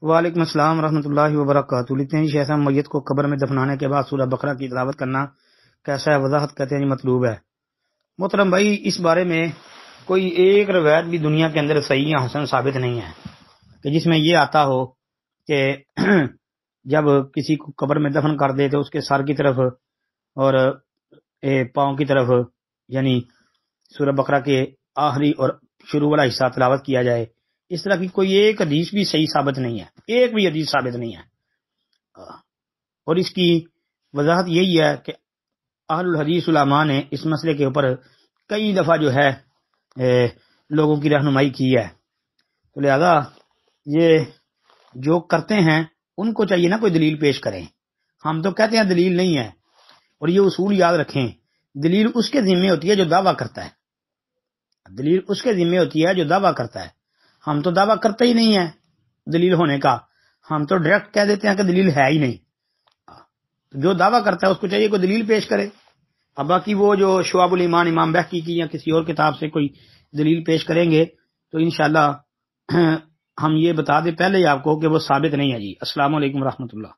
وعلیکم السلام ورحمۃ اللہ وبرکاتہ۔ لکھتے ہیں شیخ صاحب، میت کو قبر میں دفنانے کے بعد سورہ بقرہ کی تلاوت کرنا کیسا ہے؟ وضاحت کہتے ہیں مطلوب ہے۔ محترم بھائی، اس بارے میں کوئی ایک روایت بھی دنیا کے اندر صحیح یا حسن ثابت نہیں ہے کہ جس میں یہ آتا ہو کہ جب کسی کو قبر میں دفن کر دے تو اس کے سر کی طرف اور پاؤں کی طرف یعنی سورہ بقرہ کے آخری اور شروع والا حصہ تلاوت کیا جائے۔ اس طرح کی کوئی ایک حدیث بھی صحیح ثابت نہیں ہے، ایک بھی حدیث ثابت نہیں ہے۔ اور اس کی وضاحت یہی ہے کہ اہل الحدیث علماء نے اس مسئلے کے اوپر کئی دفعہ جو ہے لوگوں کی رہنمائی کی ہے، تو لہذا یہ جو کرتے ہیں ان کو چاہیے نا کوئی دلیل پیش کریں۔ ہم تو کہتے ہیں دلیل نہیں ہے، اور یہ اصول یاد رکھیں، دلیل اس کے ذمہ ہوتی ہے جو دعویٰ کرتا ہے، دلیل اس کے ذمہ ہوتی ہے جو دعویٰ کرتا ہے۔ ہم تو دعویٰ کرتے ہی نہیں ہے دلیل ہونے کا، ہم تو ڈائریکٹ کہہ دیتے ہیں کہ دلیل ہے ہی نہیں۔ جو دعویٰ کرتا ہے اس کو چاہیے کوئی دلیل پیش کرے۔ اب باقی وہ جو شعب الایمان امام بہقی کی یا کسی اور کتاب سے کوئی دلیل پیش کریں گے تو انشاءاللہ ہم یہ بتا دیں پہلے ہی آپ کو کہ وہ ثابت نہیں ہے جی۔ السلام علیکم ورحمۃ اللہ۔